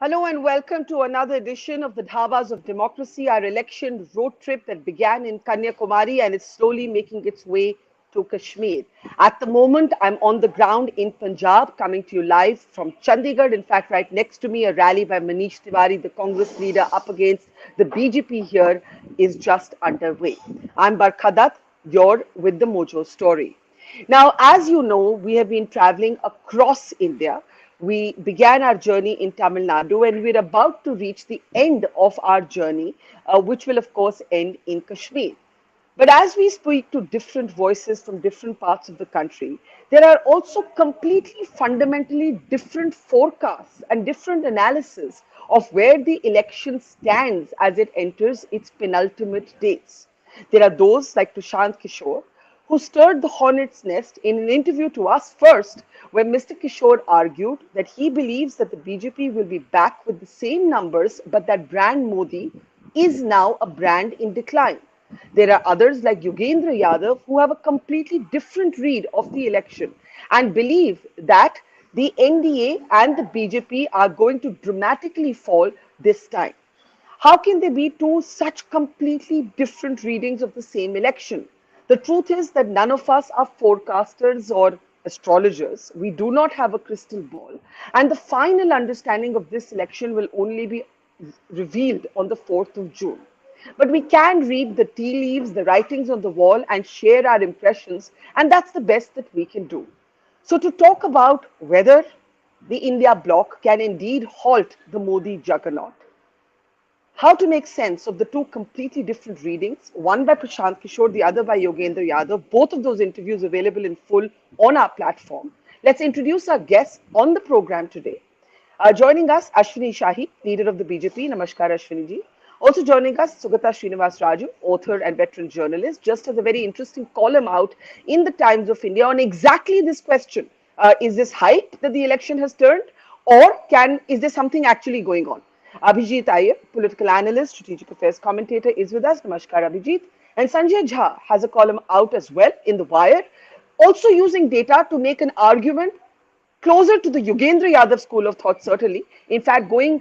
Hello and welcome to another edition of the Dhabas of Democracy, our election road trip that began in Kanyakumari and is slowly making its way to Kashmir. At the moment, I'm on the ground in Punjab, coming to you live from Chandigarh. In fact, right next to me, a rally by Manish Tiwari, the Congress leader, up against the BJP here is just underway. I'm Barkha Dutt, you're with the Mojo Story. Now, as you know, we have been traveling across India. We began our journey in Tamil Nadu and we're about to reach the end of our journey, which will, of course, end in Kashmir. But as we speak to different voices from different parts of the country, there are also completely fundamentally different forecasts and different analysis of where the election stands as it enters its penultimate days. There are those like Prashant Kishor who stirred the hornet's nest in an interview to us first, where Mr. Kishore argued that he believes that the BJP will be back with the same numbers, but that brand Modi is now a brand in decline. There are others like Yogendra Yadav who have a completely different read of the election and believe that the NDA and the BJP are going to dramatically fall this time. How can there be two such completely different readings of the same election? The truth is that none of us are forecasters or astrologers. We do not have a crystal ball. And the final understanding of this election will only be revealed on the 4th of June. But we can read the tea leaves, the writings on the wall, and share our impressions, and that's the best that we can do. So, to talk about whether the India bloc can indeed halt the Modi juggernaut, how to make sense of the two completely different readings, one by Prashant Kishore, the other by Yogendra Yadav, both of those interviews available in full on our platform. Let's introduce our guests on the program today. Joining us, Ashwani Shahi, leader of the BJP. Namaskar, Ashwani ji. Also joining us, Sugata Srinivasaraju, author and veteran journalist, just has a very interesting column out in the Times of India on exactly this question. Is this hype that the election has turned, or is there something actually going on? Abhijit Iyer, political analyst, strategic affairs commentator, is with us. Namaskar, Abhijit. And Sanjay has a column out as well in The Wire, also using data to make an argument closer to the Yogendra Yadav school of thought, certainly. In fact, going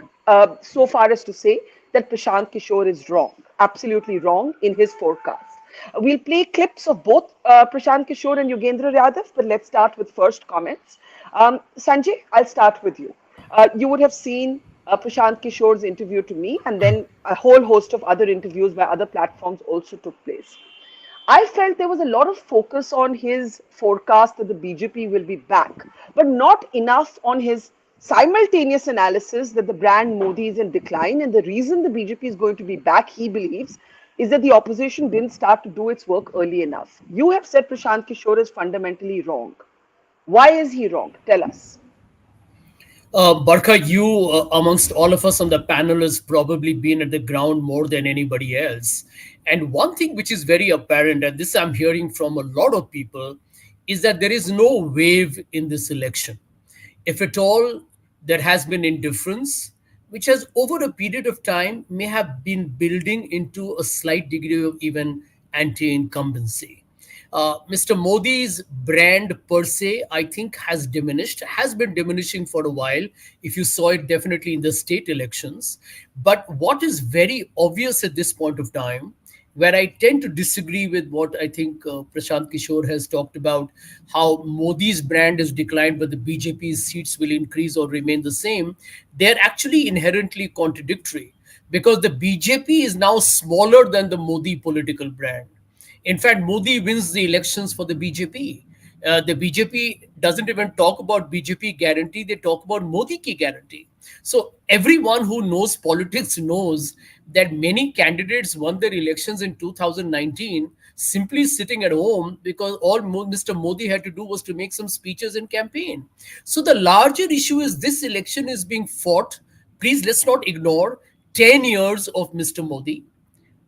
so far as to say that Prashant Kishore is wrong, absolutely wrong in his forecast. We'll play clips of both Prashant Kishore and Yogendra Yadav, but let's start with first comments. Sanjay, I'll start with you. You would have seen Prashant Kishore's interview to me, and then a whole host of other interviews by other platforms also took place. I felt there was a lot of focus on his forecast that the BJP will be back, but not enough on his simultaneous analysis that the brand Modi is in decline. And the reason the BJP is going to be back, he believes, is that the opposition didn't start to do its work early enough. You have said Prashant Kishore is fundamentally wrong. Why is he wrong? Tell us. Barkha, you, amongst all of us on the panel, has probably been at the ground more than anybody else. And one thing which is very apparent, and this I'm hearing from a lot of people, is that there is no wave in this election. If at all, there has been indifference, which has over a period of time may have been building into a slight degree of even anti incumbency. Mr. Modi's brand per se, I think, has been diminishing for a while. If you saw it definitely in the state elections. But what is very obvious at this point of time, where I tend to disagree with what I think Prashant Kishore has talked about, how Modi's brand has declined, but the BJP's seats will increase or remain the same, they're actually inherently contradictory because the BJP is now smaller than the Modi political brand. In fact, Modi wins the elections for the BJP. The BJP doesn't even talk about BJP guarantee, they talk about Modi ki guarantee. So everyone who knows politics knows that many candidates won their elections in 2019 simply sitting at home because all Mr. Modi had to do was to make some speeches and campaign. So the larger issue is this election is being fought. Please let's not ignore 10 years of Mr. Modi.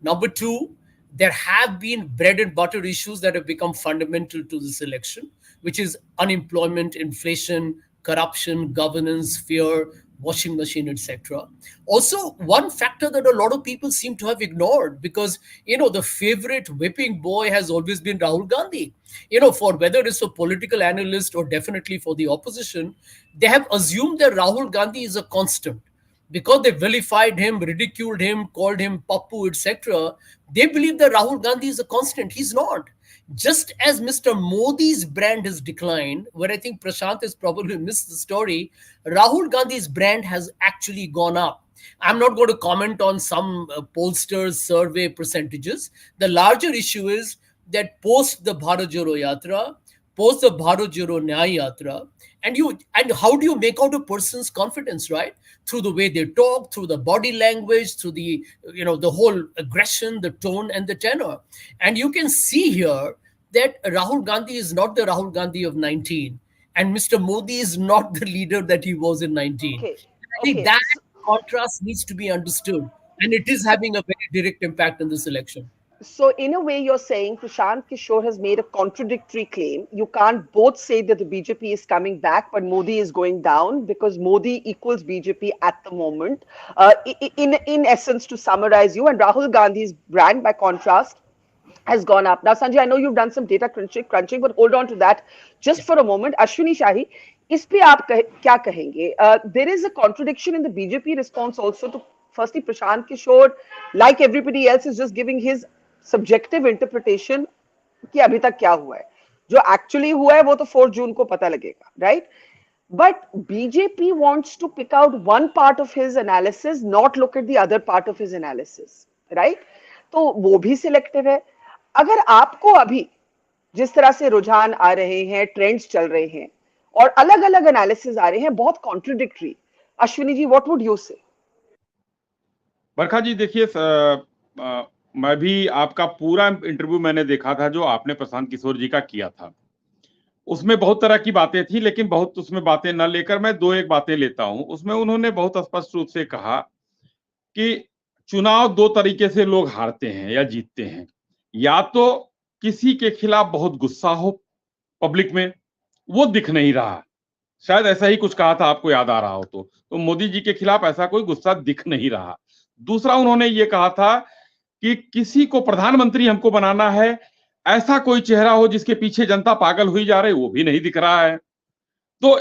Number two, there have been bread and butter issues that have become fundamental to this election, which is unemployment, inflation, corruption, governance, fear, washing machine, etc. Also, one factor that a lot of people seem to have ignored because, the favorite whipping boy has always been Rahul Gandhi. For whether it's a political analyst or definitely for the opposition, they have assumed that Rahul Gandhi is a constant. because they vilified him, ridiculed him, called him Pappu, etc., they believe that Rahul Gandhi is a constant. He's not. Just as Mr. Modi's brand has declined, where I think Prashant has probably missed the story, Rahul Gandhi's brand has actually gone up. I'm not going to comment on some pollsters' survey percentages. The larger issue is that post the Bharat Joro Yatra, post the Bharat Joro Nyaya Yatra, and how do you make out a person's confidence, right? Through the way they talk, through the body language, through the the whole aggression, the tone, and the tenor. And you can see here that Rahul Gandhi is not the Rahul Gandhi of 19, and Mr. Modi is not the leader that he was in 19. Okay, I think okay. that contrast needs to be understood, and it is having a very direct impact in this election. So, in a way, you're saying Prashant Kishor has made a contradictory claim. You can't both say that the BJP is coming back, but Modi is going down, because Modi equals BJP at the moment. In essence, to summarize you, and Rahul Gandhi's brand, by contrast, has gone up. Now, Sanjay, I know you've done some data crunching, but hold on to that just for a moment. Ashwini, Shahi, इस पे आप क्या कहेंगे? There is a contradiction in the BJP response also to, firstly, Prashant Kishore, like everybody else, is just giving his subjective interpretation कि अभी तक क्या हुआ है. जो actually हुआ है वो तो 4 जून को पता लगेगा, right? But BJP wants to pick out one part of his analysis, not look at the other part of his analysis, right? तो वो भी सिलेक्टिव है. अगर आपको अभी जिस तरह से रुझान आ रहे हैं, ट्रेंड्स चल रहे हैं और अलग अलग एनालिसिस आ रहे हैं, बहुत contradictory, Ashwini ji, what would you say? Barkha जी, देखिए, मैं भी आपका पूरा इंटरव्यू मैंने देखा था जो आपने प्रशांत किशोर जी का किया था. उसमें बहुत तरह की बातें थी, लेकिन बहुत उसमें बातें न लेकर मैं दो एक बातें लेता हूं. उसमें उन्होंने बहुत स्पष्ट रूप से कहा कि चुनाव दो तरीके से लोग हारते हैं या जीतते हैं. या तो किसी के खिलाफ बहुत गुस्सा हो पब्लिक में, वो दिख नहीं रहा. शायद ऐसा ही कुछ कहा था, आपको याद आ रहा हो तो मोदी जी के खिलाफ ऐसा कोई गुस्सा दिख नहीं रहा. दूसरा, उन्होंने ये कहा था कि किसी को प्रधानमंत्री हमको बनाना है, ऐसा कोई चेहरा हो जिसके पीछे जनता पागल हुई जा रही, वो भी नहीं दिख रहा है. तो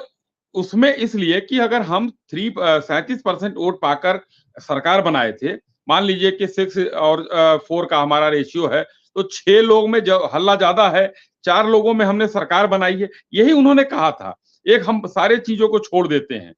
उसमें इसलिए कि अगर हम 37% वोट पाकर सरकार बनाए थे, मान लीजिए कि 6 और 4 का हमारा रेशियो है, तो 6 लोग में जो हल्ला ज्यादा है, 4 लोगों में हमने सरकार बनाई है, यही उन्होंने कहा था. एक हम सारे चीजों को छोड़ देते हैं.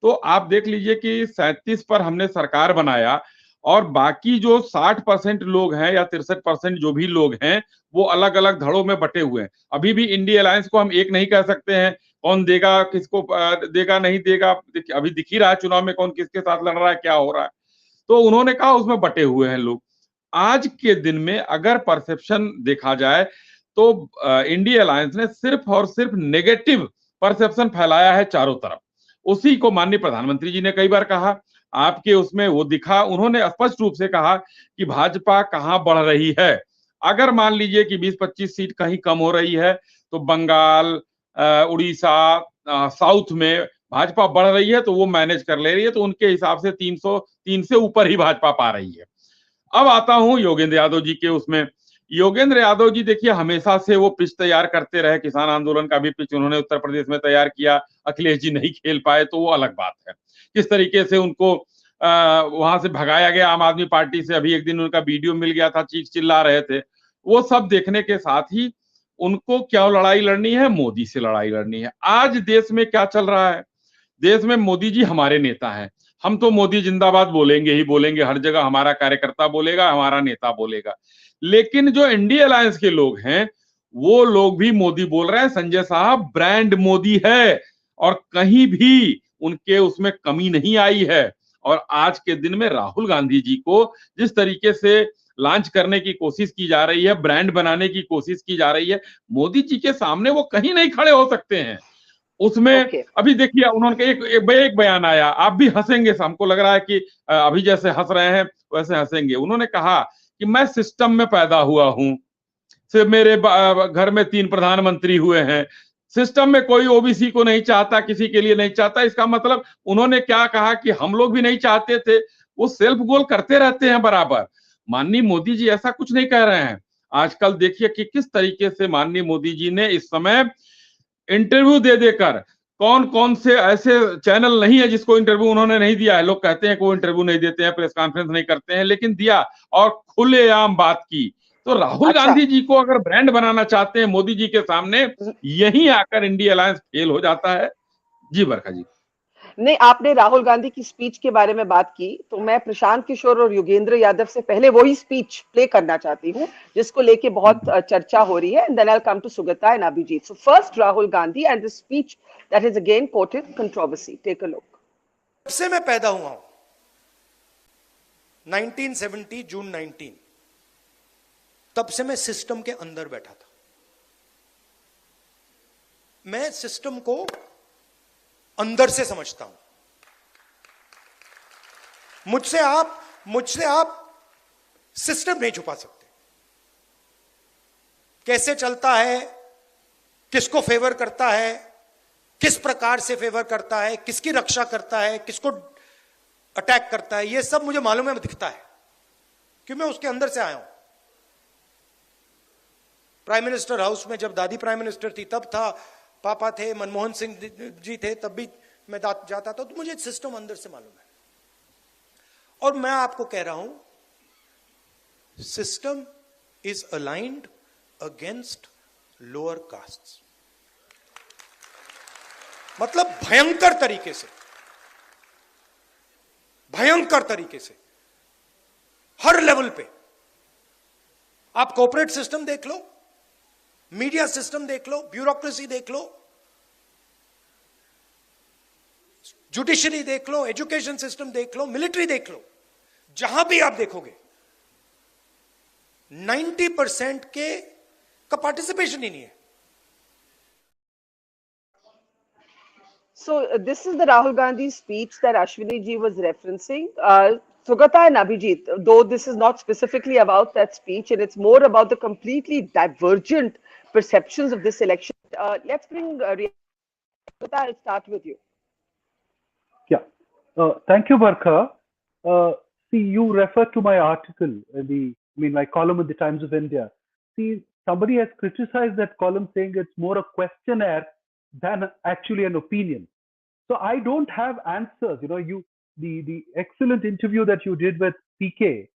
तो आप देख लीजिए कि 37 पर हमने सरकार बनाया और बाकी जो 60% लोग हैं या 63% जो भी लोग हैं, वो अलग अलग धड़ों में बटे हुए हैं. अभी भी इंडिया अलायंस को हम एक नहीं कह सकते हैं. कौन देगा, किसको देगा, नहीं देगा, अभी दिख ही रहा है चुनाव में कौन किसके साथ लड़ रहा है, क्या हो रहा है. तो उन्होंने कहा उसमें बटे हुए हैं लोग. आज के दिन में अगर परसेप्शन देखा जाए तो इंडिया अलायंस ने सिर्फ और सिर्फ नेगेटिव परसेप्शन फैलाया है चारों तरफ. उसी को माननीय प्रधानमंत्री जी ने कई बार कहा, आपके उसमें वो दिखा. उन्होंने स्पष्ट रूप से कहा कि भाजपा कहां बढ़ रही है. अगर मान लीजिए कि 20-25 सीट कहीं कम हो रही है तो बंगाल, उड़ीसा, साउथ में भाजपा बढ़ रही है तो वो मैनेज कर ले रही है. तो उनके हिसाब से 303 से ऊपर ही भाजपा पा रही है. अब आता हूं योगेंद्र यादव जी के उसमें. योगेंद्र यादव जी देखिए, हमेशा से वो पिच तैयार करते रहे. किसान आंदोलन का भी पिच उन्होंने उत्तर प्रदेश में तैयार किया. अखिलेश जी नहीं खेल पाए तो वो अलग बात है. किस तरीके से उनको वहां से भगाया गया आम आदमी पार्टी से, अभी एक दिन उनका वीडियो मिल गया था, चीख चिल्ला रहे थे. वो सब देखने के साथ ही उनको क्या लड़ाई लड़नी है, मोदी से लड़ाई लड़नी है. आज देश में क्या चल रहा है, देश में मोदी जी हमारे नेता हैं. हम तो मोदी जिंदाबाद बोलेंगे ही बोलेंगे, हर जगह हमारा कार्यकर्ता बोलेगा, हमारा नेता बोलेगा. लेकिन जो इंडिया अलायंस के लोग हैं वो लोग भी मोदी बोल रहे हैं. संजय साहब, ब्रांड मोदी है और कहीं भी उनके उसमें कमी नहीं आई है. और आज के दिन में राहुल गांधी जी को जिस तरीके से लॉन्च करने की कोशिश की जा रही है, ब्रांड बनाने की कोशिश की जा रही है, मोदी जी के सामने वो कहीं नहीं खड़े हो सकते हैं. उसमें अभी देखिए उन्होंने एक बयान आया, आप भी हंसेंगे, हमको लग रहा है कि अभी जैसे हंस रहे हैं वैसे हंसेंगे. उन्होंने कहा कि मैं सिस्टम में पैदा हुआ हूं, सिर्फ मेरे घर में 3 प्रधानमंत्री हुए हैं, सिस्टम में कोई ओबीसी को नहीं चाहता, किसी के लिए नहीं चाहता. इसका मतलब उन्होंने क्या कहा कि हम लोग भी नहीं चाहते थे. वो सेल्फ गोल करते रहते हैं बराबर. माननीय मोदी जी ऐसा कुछ नहीं कह रहे हैं. आजकल देखिए कि किस तरीके से माननीय मोदी जी ने इस समय इंटरव्यू दे देकर कौन कौन से ऐसे चैनल नहीं है जिसको इंटरव्यू उन्होंने नहीं दिया है। लोग कहते हैं कि वो इंटरव्यू नहीं देते हैं, प्रेस कॉन्फ्रेंस नहीं करते हैं, लेकिन दिया और खुलेआम बात की। तो राहुल अच्छा, गांधी जी को अगर ब्रांड बनाना चाहते हैं मोदी जी के सामने, यहीं आकर इंडिया अलायंस फेल हो जाता है। जी बरखा जी। नहीं, आपने राहुल गांधी की स्पीच के बारे में बात की, तो मैं प्रशांत किशोर और योगेंद्र यादव से पहले वही स्पीच प्ले करना चाहती हूँ जिसको लेके बहुत चर्चा हो रही है, and then I will come to Sugata and Abhijit. So first Rahul Gandhi and the speech that is again quoted controversy, take a look. जब से मैं पैदा हुआ हूं 1970 जून 19, तब से मैं सिस्टम के अंदर बैठा था। मैं सिस्टम को अंदर से समझता हूं। मुझसे आप सिस्टम नहीं छुपा सकते। कैसे चलता है, किसको फेवर करता है, किस प्रकार से फेवर करता है, किसकी रक्षा करता है, किसको अटैक करता है, यह सब मुझे मालूम है, दिखता है, क्योंकि मैं उसके अंदर से आया हूं। प्राइम मिनिस्टर हाउस में जब दादी प्राइम मिनिस्टर थी तब था, पापा थे, मनमोहन सिंह जी थे, तब भी मैं जाता था, तो मुझे सिस्टम अंदर से मालूम है। और मैं आपको कह रहा हूं, system is aligned against lower castes. मतलब भयंकर तरीके से हर लेवल पे। आप कॉर्पोरेट सिस्टम देख लो, मीडिया सिस्टम देख लो, ब्यूरोक्रेसी देख लो, जुडिशरी देख लो, एजुकेशन सिस्टम देख लो, मिलिट्री देख लो, जहां भी आप देखोगे 90% का पार्टिसिपेशन ही नहीं है। So this is the Rahul Gandhi speech that Ashwani ji was referencing. Sugata and Abhijit, though this is not specifically about that speech and it's more about the completely divergent perceptions of this election. Let's bring Sugata, I'll start with you. Yeah, thank you, Barkha. See, you refer to my article, my column in the Times of India. See, somebody has criticized that column saying it's more a questionnaire than actually an opinion. So I don't have answers. The excellent interview that you did with PK,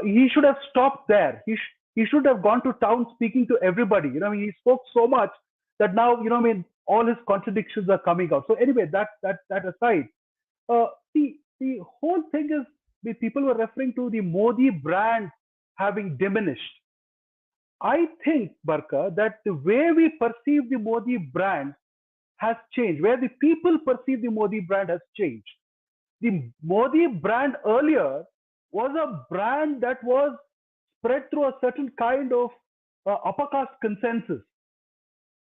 he should have stopped there. He should have gone to town speaking to everybody. He spoke so much that now, all his contradictions are coming out. So anyway, that aside, the whole thing is, the people were referring to the Modi brand having diminished. I think, Barkha, that the way we perceive the Modi brand has changed, where the people perceive the Modi brand has changed. The Modi brand earlier was a brand that was spread through a certain kind of upper caste consensus.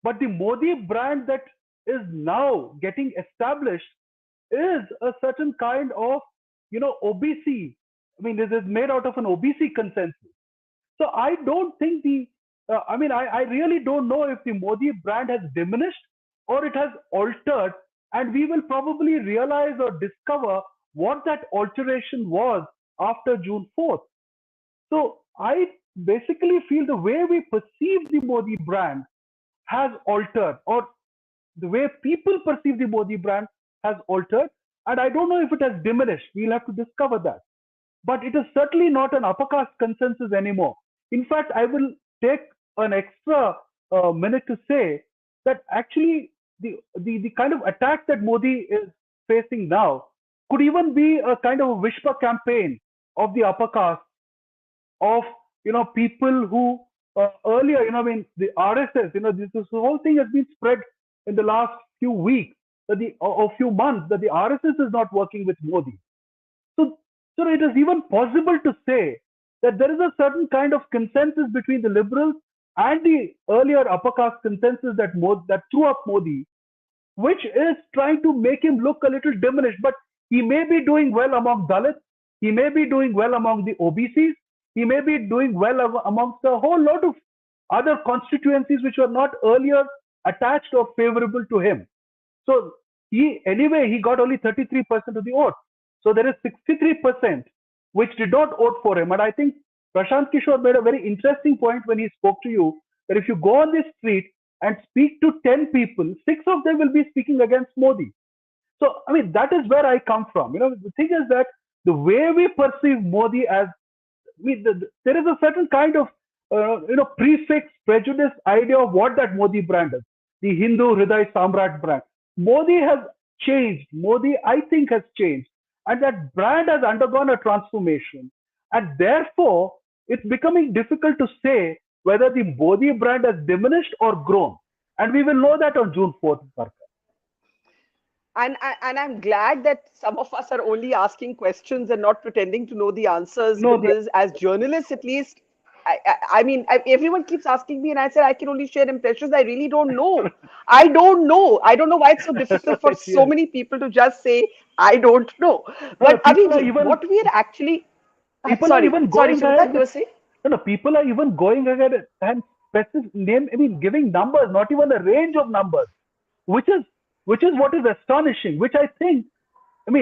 But the Modi brand that is now getting established is a certain kind of, OBC. This is made out of an OBC consensus. So I don't think I really don't know if the Modi brand has diminished or it has altered, and we will probably realize or discover what that alteration was after June 4th. So I basically feel the way we perceive the Modi brand has altered, or the way people perceive the Modi brand has altered, and I don't know if it has diminished. We'll have to discover that. But it is certainly not an upper caste consensus anymore. In fact, I will take an extra minute to say that actually the kind of attack that Modi is facing now could even be a kind of a Vishpa campaign of the upper caste, of people who earlier, the RSS, this whole thing has been spread in the last few weeks, or few months, that the RSS is not working with Modi. So it is even possible to say that there is a certain kind of consensus between the liberals and the earlier upper caste consensus that threw up Modi, which is trying to make him look a little diminished. But he may be doing well among Dalits, he may be doing well among the OBCs, he may be doing well amongst a whole lot of other constituencies which were not earlier attached or favorable to him. So he got only 33% of the vote. So there is 63% which did not vote for him. And I think Prashant Kishor made a very interesting point when he spoke to you, that if you go on the street and speak to 10 people, 6 of them will be speaking against Modi. So, I mean, that is where I come from. The thing is that the way we perceive Modi as, there is a certain kind of, prefix, prejudice idea of what that Modi brand is. The Hindu Hriday Samrat brand. Modi has changed. Modi, I think, has changed. And that brand has undergone a transformation. And therefore, it's becoming difficult to say whether the Modi brand has diminished or grown. And we will know that on June 4th, Barkha. And I'm glad that some of us are only asking questions and not pretending to know the answers, No, because as journalists, at least, everyone keeps asking me, and I said I can only share impressions. I really don't know. I don't know. I don't know why it's so difficult for so yes. many people to just say I don't know. No, But Abhijit, what we are actually people are sorry, even sorry, going Sugata, ahead you with, were saying? no, people are even going ahead and specific name, giving numbers, not even a range of numbers, which is what is astonishing, which I think,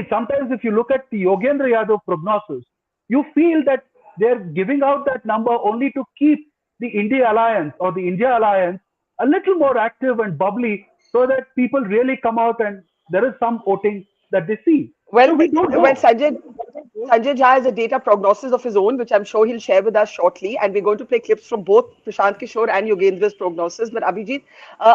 sometimes if you look at the Yogendra Yadav prognosis, you feel that they're giving out that number only to keep the India Alliance or the India Alliance a little more active and bubbly, so that people really come out and there is some voting that they see. So Well, we don't well, know. Sanjay Jha has a data prognosis of his own, which I'm sure he'll share with us shortly. And we're going to play clips from both Prashant Kishor and Yogendra's prognosis. But Abhijit,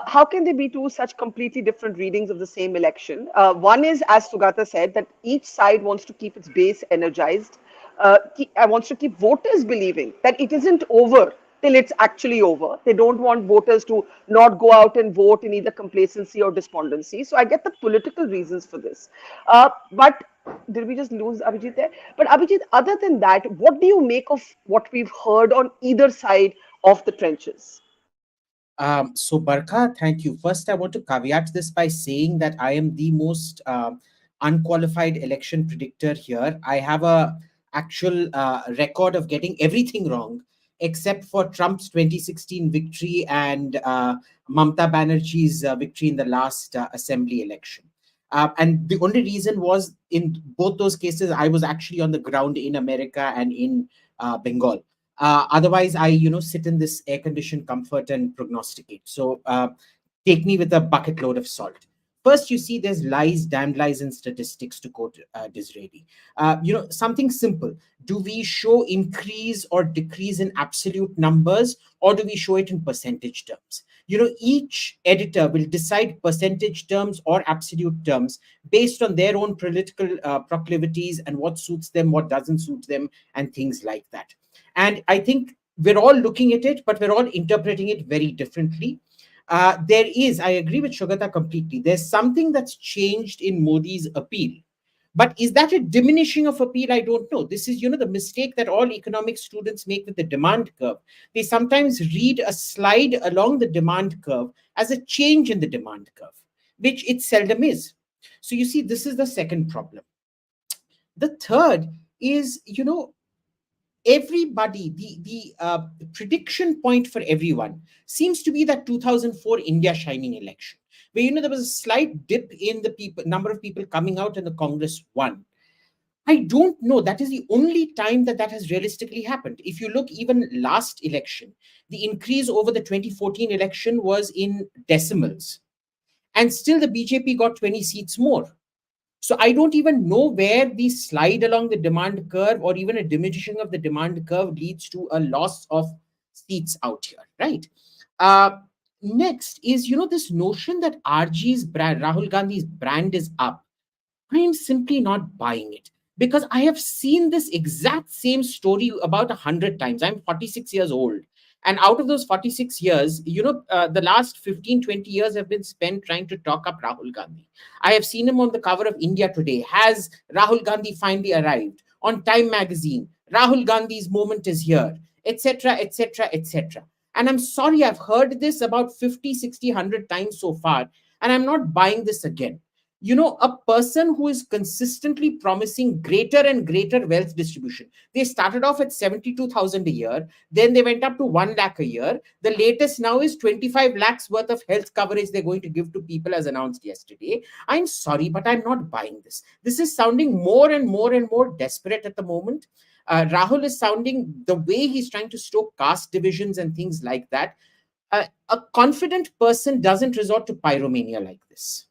how can there be two such completely different readings of the same election? One is, as Sugata said, that each side wants to keep its base energized, wants to keep voters believing that it isn't over till it's actually over. They don't want voters to not go out and vote in either complacency or despondency. So I get the political reasons for this. But did we just lose Abhijit there? But Abhijit, other than that, what do you make of what we've heard on either side of the trenches? So, Barkha, thank you. First, I want to caveat this by saying that I am the most unqualified election predictor here. I have a actual record of getting everything wrong, except for Trump's 2016 victory and Mamta Banerjee's victory in the last assembly election. And the only reason was, in both those cases, I was actually on the ground in America and in Bengal. Otherwise, I sit in this air conditioned comfort and prognosticate. So take me with a bucket load of salt. First, you see, there's lies, damned lies, and statistics, to quote Disraeli. Something simple. Do we show increase or decrease in absolute numbers, or do we show it in percentage terms? Each editor will decide percentage terms or absolute terms based on their own political proclivities and what suits them, what doesn't suit them, and things like that. And I think we're all looking at it, but we're all interpreting it very differently. I agree with Sugata completely. There's something that's changed in Modi's appeal. But is that a diminishing of appeal? I don't know. This is, the mistake that all economic students make with the demand curve. They sometimes read a slide along the demand curve as a change in the demand curve, which it seldom is. So you see, this is the second problem. The third is, everybody, the prediction point for everyone seems to be that 2004 India shining election, where there was a slight dip in the number of people coming out and the Congress won. I don't know. That is the only time that has realistically happened. If you look even last election, the increase over the 2014 election was in decimals, and still the BJP got 20 seats more. So I don't even know where the slide along the demand curve or even a diminishing of the demand curve leads to a loss of seats out here, right? Next is, this notion that RG's brand, Rahul Gandhi's brand, is up. I am simply not buying it, because I have seen this exact same story about 100 times. I'm 46 years old. And out of those 46 years, the last 15, 20 years have been spent trying to talk up Rahul Gandhi. I have seen him on the cover of India Today. Has Rahul Gandhi finally arrived? On Time magazine, Rahul Gandhi's moment is here, etc., etc., etc. And I'm sorry, I've heard this about 50, 60, 100 times so far, and I'm not buying this again. A person who is consistently promising greater and greater wealth distribution. They started off at 72,000 a year. Then they went up to 1 lakh a year. The latest now is 25 lakhs worth of health coverage they're going to give to people, as announced yesterday. I'm sorry, but I'm not buying this. This is sounding more and more and more desperate at the moment. Rahul is sounding, the way he's trying to stoke caste divisions and things like that. a confident person doesn't resort to pyromania like this.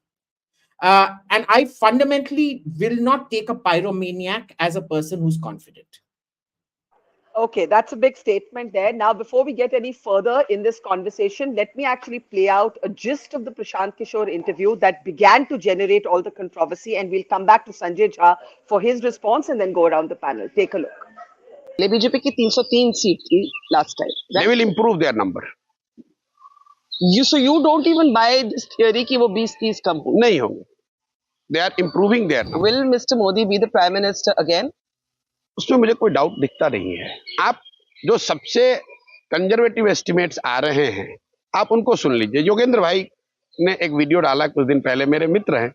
And I fundamentally will not take a pyromaniac as a person who's confident. Okay, that's a big statement there. Now, before we get any further in this conversation, let me actually play out a gist of the Prashant Kishor interview that began to generate all the controversy, and we'll come back to Sanjay Jha for his response and then go around the panel. Take a look. BJP की 303 seat थी last time. They will improve their number. So you don't even buy this theory कि वो 20-30 कम हो. नहीं होंगे. They are improving their number. Will Mr. Modi be the Prime Minister again? उसमें मुझे कोई डाउट दिखता नहीं है. आप जो सबसे कंजर्वेटिव एस्टिमेट्स आ रहे हैं, आप उनको सुन लीजिए. योगेंद्र भाई ने एक वीडियो डाला कुछ दिन पहले, मेरे मित्र हैं,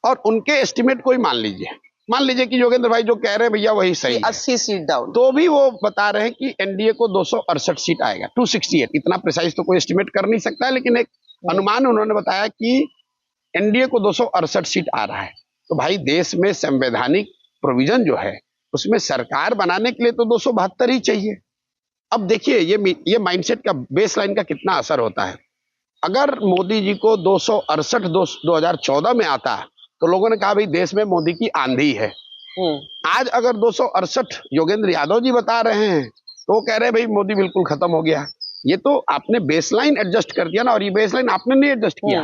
और उनके एस्टिमेट को ही मान लीजिए कि योगेंद्र भाई जो कह रहे हैं भैया वही सही है. 80 सीट डाउन. तो भी वो बता रहे हैं कि एनडीए को 268 सीट आएगा. 268, इतना प्रिसाइज तो कोई एस्टिमेट कर नहीं सकता है, लेकिन एक अनुमान उन्होंने बताया कि एनडीए को 268 सीट आ रहा है. तो भाई देश में संवैधानिक प्रोविजन जो है उसमें सरकार बनाने के लिए तो 272 ही चाहिए. अब देखिए ये माइंडसेट का बेसलाइन का कितना असर होता है. अगर मोदी जी को 268 2014 में आता तो लोगों ने कहा भाई देश में मोदी की आंधी है. आज अगर 268 योगेंद्र यादव जी बता रहे हैं तो वो कह रहे हैं भाई मोदी बिल्कुल खत्म हो गया. ये तो आपने बेसलाइन एडजस्ट कर दिया ना, और ये बेसलाइन आपने नहीं एडजस्ट किया,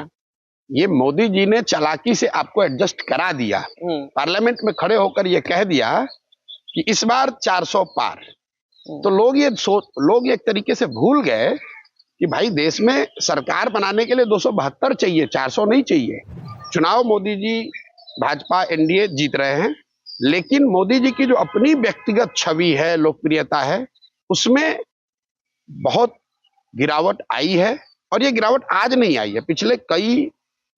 ये मोदी जी ने चालाकी से आपको एडजस्ट करा दिया. पार्लियामेंट में खड़े होकर ये कह दिया कि इस बार 400 पार. तो लोग एक तरीके से भूल गए कि भाई देश में सरकार बनाने के लिए 272 चाहिए, 400 नहीं चाहिए. चुनाव मोदी जी भाजपा एनडीए जीत रहे हैं, लेकिन मोदी जी की जो अपनी व्यक्तिगत छवि है, लोकप्रियता है, उसमें बहुत गिरावट आई है. और ये गिरावट आज नहीं आई है, पिछले कई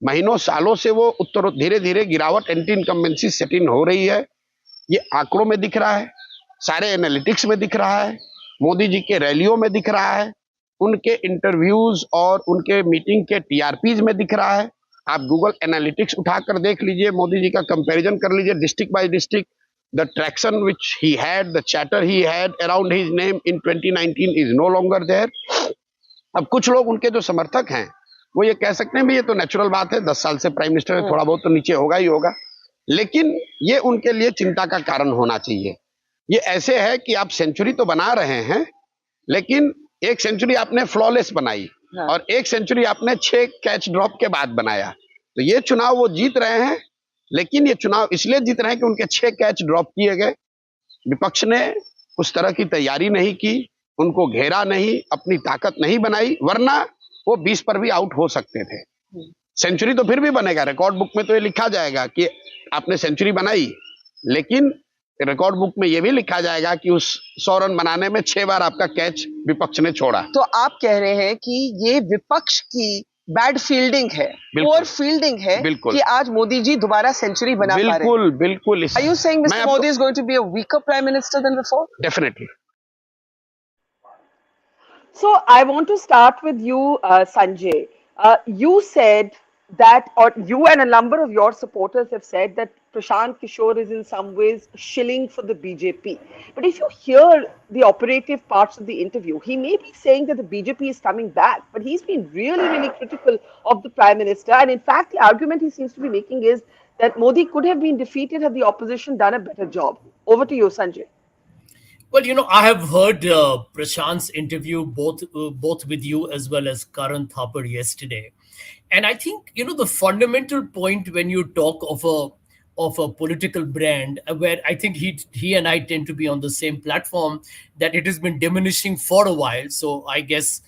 महीनों सालों से वो धीरे धीरे गिरावट, एंटी इनकम्बेंसी सेट इन हो रही है. ये आंकड़ों में दिख रहा है, सारे एनालिटिक्स में दिख रहा है, मोदी जी के रैलियों में दिख रहा है, उनके इंटरव्यूज और उनके मीटिंग के टीआरपीज में दिख रहा है. आप गूगल एनालिटिक्स उठाकर देख लीजिए, मोदी जी का कंपैरिजन कर लीजिए district by district. The traction which he had, the chatter he had around his name in 2019 is no longer there. अब कुछ लोग उनके जो समर्थक हैं वो ये कह सकते हैं भी ये तो नेचुरल बात है, 10 साल से प्राइम मिनिस्टर है, थोड़ा बहुत तो नीचे होगा ही होगा. लेकिन ये उनके लिए चिंता का कारण होना चाहिए. ये ऐसे है कि आप सेंचुरी तो बना रहे हैं, लेकिन एक सेंचुरी आपने फ्लॉलेस बनाई और एक सेंचुरी आपने 6 कैच ड्रॉप के बाद बनाया. तो ये चुनाव वो जीत रहे हैं, लेकिन ये चुनाव इसलिए जीत रहे हैं कि उनके 6 कैच ड्रॉप किए गए. विपक्ष ने उस तरह की तैयारी नहीं की, उनको घेरा नहीं, अपनी ताकत नहीं बनाई, वरना वो 20 पर भी आउट हो सकते थे. सेंचुरी तो फिर भी बनेगा, रिकॉर्ड बुक में तो ये लिखा जाएगा कि आपने सेंचुरी बनाई, लेकिन रिकॉर्ड बुक में ये भी लिखा जाएगा कि उस 100 रन बनाने में 6 बार आपका कैच विपक्ष ने छोड़ा. तो आप कह रहे हैं कि ये विपक्ष की बैड फील्डिंग है, पुअर फील्डिंग है, कि आज मोदी जी दोबारा सेंचुरी बना पा रहे हैं. बिल्कुल. Are you saying Mr. Modi is going to be a weaker prime minister than before? Definitely. So I want to start with you, Sanjay. You said that, or you and a number of your supporters have said that Prashant Kishor is in some ways shilling for the BJP. But if you hear the operative parts of the interview, he may be saying that the BJP is coming back, but he's been really, really critical of the Prime Minister. And in fact, the argument he seems to be making is that Modi could have been defeated had the opposition done a better job. Over to you, Sanjay. Well, I have heard Prashant's interview both with you as well as Karan Thapar yesterday. And I think, the fundamental point when you talk of a political brand, where I think he and I tend to be on the same platform, that it has been diminishing for a while. So I guess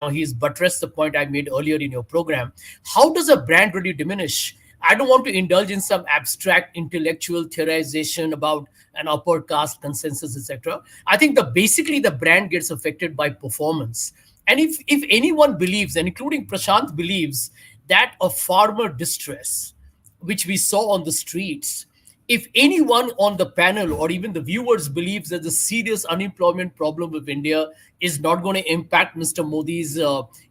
he's buttressed the point I made earlier in your program. How does a brand really diminish? I don't want to indulge in some abstract intellectual theorization about an upper caste consensus, etc. I think basically the brand gets affected by performance. And if anyone believes, and including Prashant believes, that a farmer distress, which we saw on the streets, if anyone on the panel or even the viewers believes that the serious unemployment problem of India is not going to impact Mr. Modi's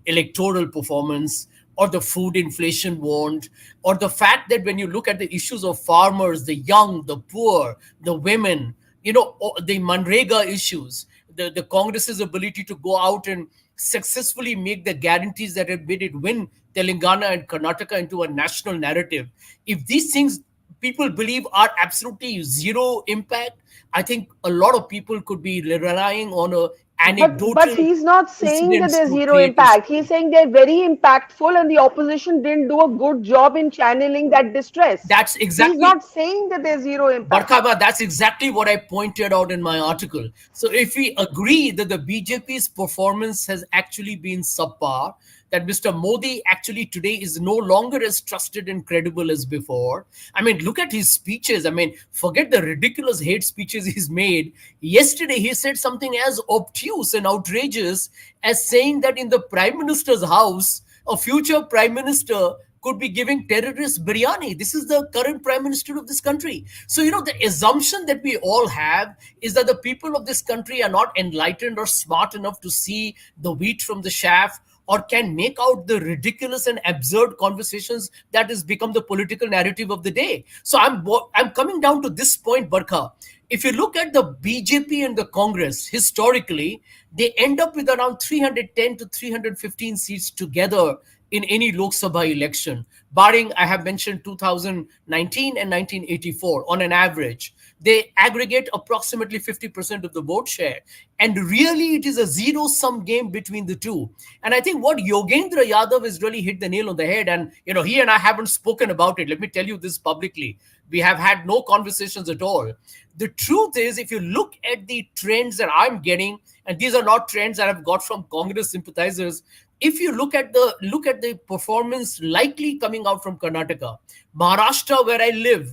electoral performance, or the food inflation warned, or the fact that when you look at the issues of farmers, the young, the poor, the women, the Manrega issues, the Congress's ability to go out and successfully make the guarantees that have made it win Telangana and Karnataka into a national narrative, if these things people believe are absolutely zero impact, I think a lot of people could be relying on a But anecdotal he's not saying that incidents there's to zero create a impact. He's story. saying they're very impactful and the opposition didn't do a good job in channeling that distress. That's He's exactly not saying that there's zero impact. Barkha, that's exactly what I pointed out in my article. So if we agree that the BJP's performance has actually been subpar, that Mr. Modi actually today is no longer as trusted and credible as before. I mean, look at his speeches. I mean, forget the ridiculous hate speeches he's made. Yesterday, he said something as obtuse and outrageous as saying that in the Prime Minister's house, a future Prime Minister could be giving terrorists biryani. This is the current Prime Minister of this country. So, the assumption that we all have is that the people of this country are not enlightened or smart enough to see the wheat from the chaff, or can make out the ridiculous and absurd conversations that has become the political narrative of the day. So I'm coming down to this point, Barkha. If you look at the BJP and the Congress, historically, they end up with around 310 to 315 seats together in any Lok Sabha election, barring, I have mentioned, 2019 and 1984 on an average. They aggregate approximately 50% of the vote share. And really, it is a zero-sum game between the two. And I think what Yogendra Yadav has really hit the nail on the head, and he and I haven't spoken about it. Let me tell you this publicly. We have had no conversations at all. The truth is, if you look at the trends that I'm getting, and these are not trends that I've got from Congress sympathizers, if you look at the performance likely coming out from Karnataka, Maharashtra, where I live,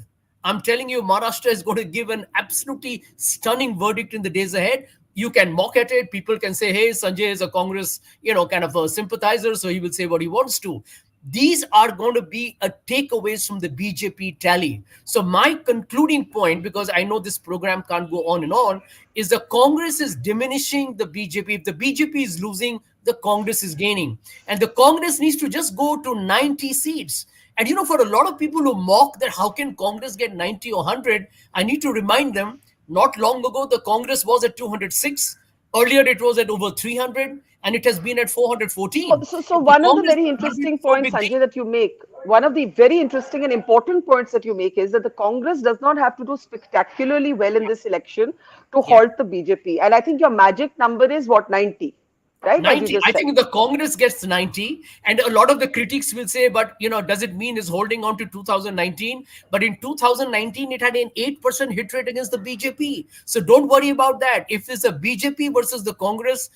I'm telling you, Maharashtra is going to give an absolutely stunning verdict in the days ahead. You can mock at it. People can say, hey, Sanjay is a Congress, kind of a sympathizer, so he will say what he wants to. These are going to be a takeaways from the BJP tally. So my concluding point, because I know this program can't go on and on, is the Congress is diminishing the BJP. If the BJP is losing, the Congress is gaining. And the Congress needs to just go to 90 seats. And for a lot of people who mock that how can Congress get 90 or 100, I need to remind them, not long ago, the Congress was at 206. Earlier, it was at over 300, and it has been at 414. So one of the very interesting points, Sanjay, that you make, one of the very interesting and important points that you make is that the Congress does not have to do spectacularly well in this election to halt the BJP. And I think your magic number is what, 90? Right? 90. I think the Congress gets 90, and a lot of the critics will say, but does it mean it's holding on to 2019? But in 2019, it had an 8% hit rate against the BJP. So don't worry about that. If it's a BJP versus the Congress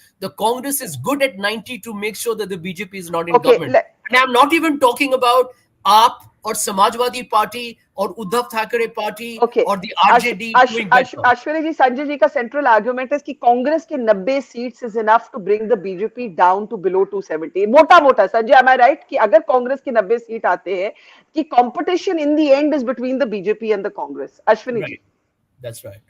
is good at 90 to make sure that the BJP is not in government. And I'm not even talking about AAP or Samajwadi Party or Uddhav Thackeray Party or the RJD doing better. Ashwani ji, Sanjay ji ka central argument is कि Congress के 90 seats is enough to bring the BJP down to below 270. मोटा Sanjay, am I right? कि अगर Congress के 90 seat आते हैं, कि competition in the end is between the BJP and the Congress. Ashwani ji. That's right.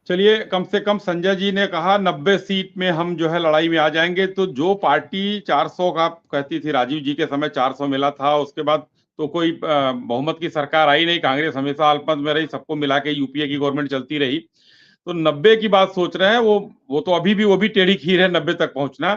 चलिए, कम से कम संजय जी ने कहा 90 सीट में हम जो है लड़ाई में आ जाएंगे। तो जो पार्टी 400 का कहती थी, राजीव जी के समय 400 मिला था, उसके बाद तो कोई बहुमत की सरकार आई नहीं, कांग्रेस हमेशा अल्पमत में रही, सबको मिला के यूपीए की गवर्नमेंट चलती रही। तो 90 की बात सोच रहे हैं, वो तो अभी भी वो भी टेढ़ी खीर है 90 तक पहुंचना।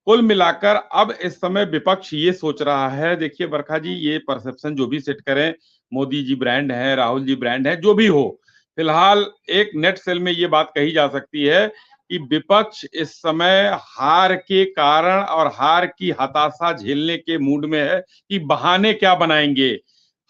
कुल मिलाकर अब इस समय विपक्ष ये सोच रहा है, देखिए बरखा जी, ये परसेप्शन जो भी सेट करें, मोदी जी ब्रांड है, राहुल जी ब्रांड है, जो भी हो, फिलहाल एक नेट सेल में ये बात कही जा सकती है कि विपक्ष इस समय हार के कारण और हार की हताशा झेलने के मूड में है कि बहाने क्या बनाएंगे।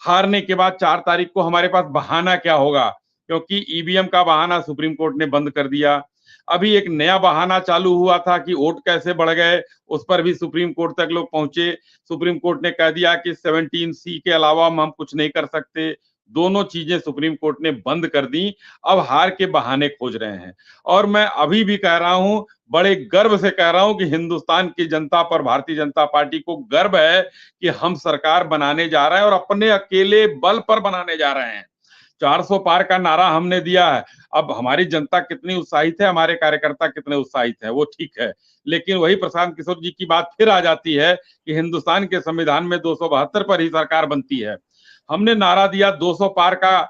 हारने के बाद 4 तारीख को हमारे पास बहाना क्या होगा, क्योंकि ईवीएम का बहाना सुप्रीम कोर्ट ने बंद कर दिया। अभी एक नया बहाना चालू हुआ था कि वोट कैसे बढ़ गए, उस पर भी सुप्रीम कोर्ट तक लोग पहुंचे। सुप्रीम कोर्ट ने कह दिया कि 17C के अलावा हम कुछ नहीं कर सकते। दोनों चीजें सुप्रीम कोर्ट ने बंद कर दी। अब हार के बहाने खोज रहे हैं। और मैं अभी भी कह रहा हूं, बड़े गर्व से कह रहा हूं कि हिंदुस्तान की जनता पर, भारतीय जनता पार्टी को गर्व है कि हम सरकार बनाने जा रहे हैं और अपने अकेले बल पर बनाने जा रहे हैं। 400 पार का नारा हमने दिया है। अब हमारी जनता कितनी उत्साहित है, हमारे कार्यकर्ता कितने उत्साहित है, वो ठीक है, लेकिन वही प्रशांत किशोर जी की बात फिर आ जाती है कि हिंदुस्तान के संविधान में 272 पर ही सरकार बनती है। हमने नारा दिया 200 पार का।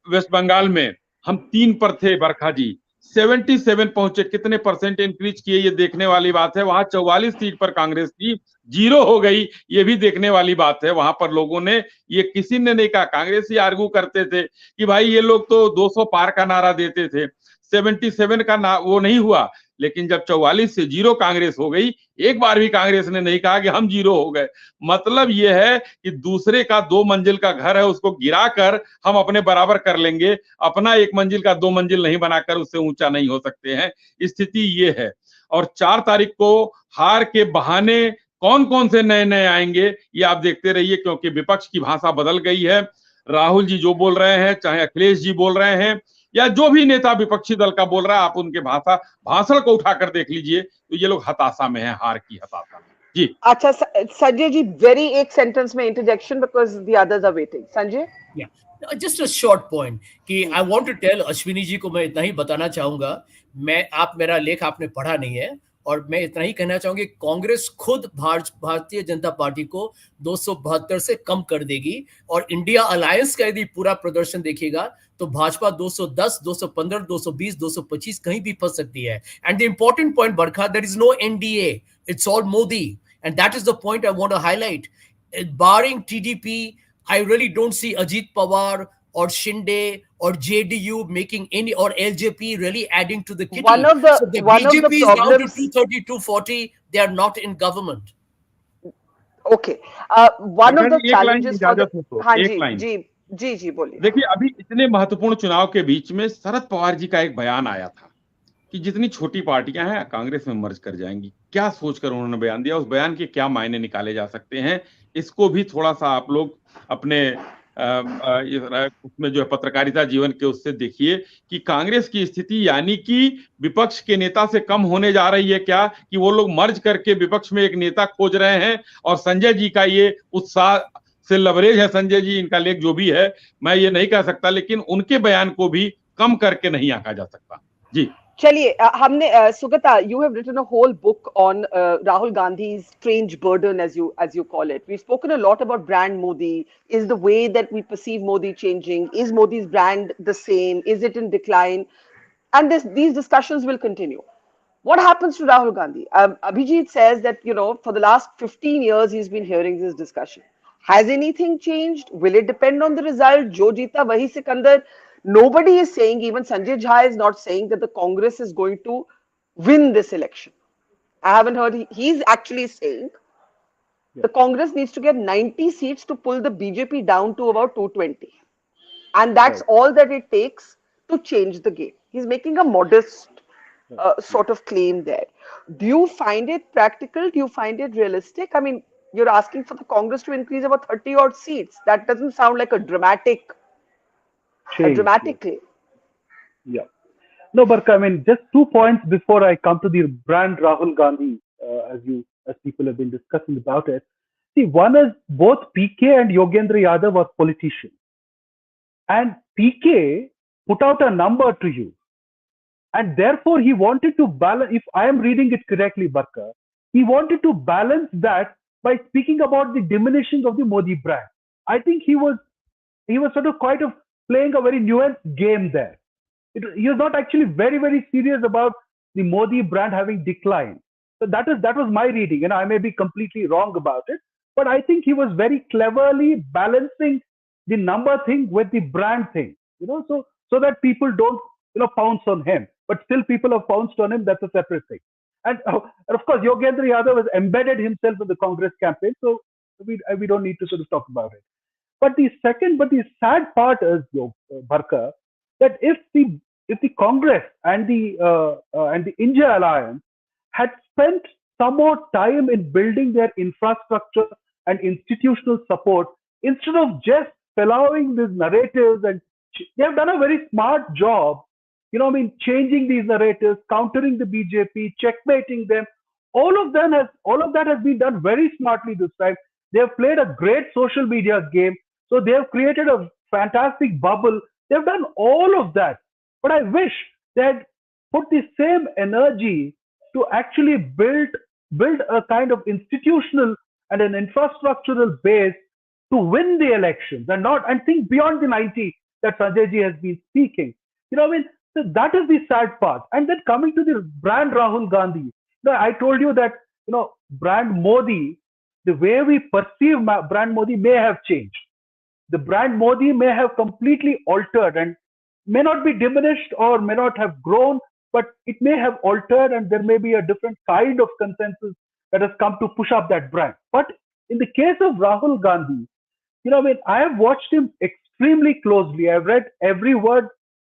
वेस्ट बंगाल में हम 3 पर थे बरखा जी, 77 पहुंचे, कितने परसेंट इंक्रीज किए ये देखने वाली बात है। वहां 44 सीट पर कांग्रेस थी, 0 हो गई, ये भी देखने वाली बात है। वहां पर लोगों ने, ये किसी ने नहीं कहा, कांग्रेस ही आर्गू करते थे कि भाई ये लोग तो 200 पार का नारा देते थे, 77 का वो नहीं हुआ। लेकिन जब 44 से 0 कांग्रेस हो गई, एक बार भी कांग्रेस ने नहीं कहा कि हम 0 हो गए। मतलब ये है कि दूसरे का 2 मंजिल का घर है, उसको गिराकर हम अपने बराबर कर लेंगे, अपना 1 मंजिल का 2 मंजिल नहीं बनाकर उससे ऊंचा नहीं हो सकते हैं। स्थिति ये है। और 4 तारीख को हार के बहाने कौन कौन से नए नए आएंगे ये आप देखते रहिए, क्योंकि विपक्ष की भाषा बदल गई है। राहुल जी जो बोल रहे हैं, चाहे अखिलेश जी बोल रहे हैं, या जो भी नेता विपक्षी दल का बोल रहा है, आप उनके भाषण को उठाकर देख लीजिए, तो ये लोग हताशा में है, हार की हताशा में। जी अच्छा संजय जी, वेरी एक सेंटेंस में interjection because the others are waiting. Sanjay, just a short point कि I want to tell Ashwini ji को, मैं इतना ही बताना चाहूंगा, आप मेरा लेख आपने पढ़ा नहीं है, और मैं इतना ही कहना चाहूंगी, कांग्रेस खुद भारतीय जनता पार्टी को 272 से कम कर देगी, और इंडिया अलायंस का यदि पूरा प्रदर्शन देखिएगा तो भाजपा 210, 215, 220, 225 कहीं भी फंस सकती है। And the important point Barkha, there is no NDA, it's all Modi, and that is the point I want to highlight. Barring TDP, I really don't see Ajit Pawar or Shinde or JDU making any, or LJP really adding to the kitty. one of the So the one of the BJP is down to problems 230, 240. They are not in government. okay, one of Barkha the जी, एक line challenges for the इजाजत हो तो, हाँ एक जी line. जी जी जी बोलिए। देखिए, अभी इतने महत्वपूर्ण चुनाव के बीच में शरद पवार जी का एक बयान आया था कि जितनी छोटी पार्टियां हैं कांग्रेस में मर्ज कर जाएंगी। क्या सोचकर उन्होंने बयान दिया, उस बयान के क्या मायने निकाले जा सकते हैं, इसको भी थोड़ा सा आप लोग अपने उसमें जो है पत्रकारिता जीवन के उससे देखिए कि कांग्रेस की स्थिति यानी कि विपक्ष के नेता से कम होने जा रही है क्या, कि वो लोग मर्ज करके विपक्ष में एक नेता खोज रहे हैं। और संजय जी का ये उत्साह से लवरेज है, संजय जी इनका लेख जो भी है मैं ये नहीं कह सकता, लेकिन उनके बयान को भी कम करके नहीं आंका जा सकता। जी चलिए, हमने Sugata, you have written a whole book on Rahul Gandhi's strange burden, as you call it. We've spoken a lot about brand Modi. Is the way that we perceive Modi changing? Is Modi's brand the same? Is it in decline? And these discussions will continue. What happens to Rahul Gandhi? Abhijit says that, for the last 15 years, he's been hearing this discussion. Has anything changed? Will it depend on the result? Jo jeeta wahi Sikandar. Nobody is saying, even Sanjay Jha is not saying that the Congress is going to win this election. I haven't heard. He's actually saying the Congress needs to get 90 seats to pull the BJP down to about 220. And that's all that it takes to change the game. He's making a modest sort of claim there. Do you find it practical? Do you find it realistic? I mean, you're asking for the Congress to increase about 30 odd seats. That doesn't sound like a dramatic claim. Yeah. No, Barkha, I mean, just 2 points before I come to the brand Rahul Gandhi, as people have been discussing about it. See, one is both PK and Yogendra Yadav are politicians. And PK put out a number to you. And therefore, he wanted to balance, if I am reading it correctly, Barkha, he wanted to balance that by speaking about the diminishing of the Modi brand. I think he was sort of quite playing a very nuanced game there. He was not actually very, very serious about the Modi brand having declined. So that was my reading, and I may be completely wrong about it. But I think he was very cleverly balancing the number thing with the brand thing, so that people don't, pounce on him. But still, people have pounced on him. That's a separate thing. And of course, Yogendra Yadav has embedded himself in the Congress campaign, so we don't need to sort of talk about it. But the sad part is, Barkha, that if the Congress and the India Alliance had spent some more time in building their infrastructure and institutional support instead of just allowing these narratives, and they have done a very smart job, changing these narratives, countering the BJP, checkmating them. All of that has been done very smartly this time. They have played a great social media game. So they have created a fantastic bubble. They've done all of that. But I wish they had put the same energy to actually build a kind of institutional and an infrastructural base to win the elections, and think beyond the 90 that Sanjay ji has been speaking. So that is the sad part. And then coming to the brand Rahul Gandhi, I told you that brand Modi, the way we perceive brand Modi may have changed. The brand Modi may have completely altered and may not be diminished or may not have grown, but it may have altered, and there may be a different kind of consensus that has come to push up that brand. But in the case of Rahul Gandhi, I have watched him extremely closely. I've read every word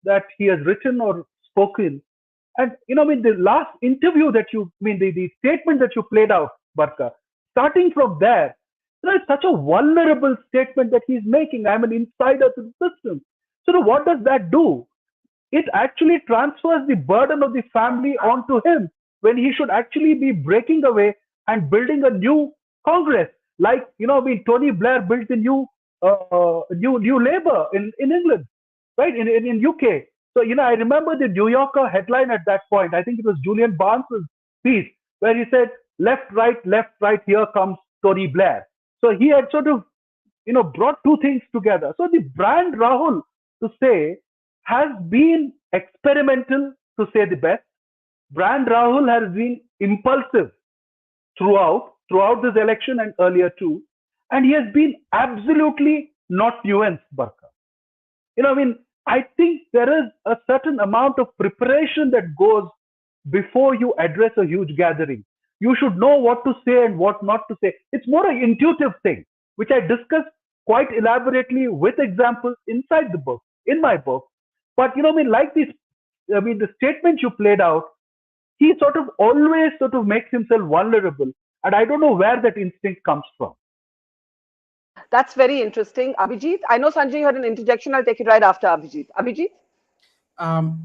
that he has written or spoken. And, the last interview that the statement that you played out, Barkha, starting from there, it's such a vulnerable statement that he's making. I'm an insider to the system. So what does that do? It actually transfers the burden of the family onto him when he should actually be breaking away and building a new Congress. Like, Tony Blair built the new Labour in England, right? In UK. So, I remember the New Yorker headline at that point. I think it was Julian Barnes's piece where he said, left, right, here comes Tony Blair. So he had sort of, brought two things together. So the brand Rahul, to say, has been experimental, to say the best. Brand Rahul has been impulsive throughout this election and earlier too. And he has been absolutely not nuanced, Barkha. I think there is a certain amount of preparation that goes before you address a huge gathering. You should know what to say and what not to say. It's more an intuitive thing, which I discussed quite elaborately with examples inside the book, in my book. But, like this, the statement you played out, he sort of always sort of makes himself vulnerable. And I don't know where that instinct comes from. That's very interesting. Abhijit, I know Sanjay, you had an interjection. I'll take it right after Abhijit. Abhijit?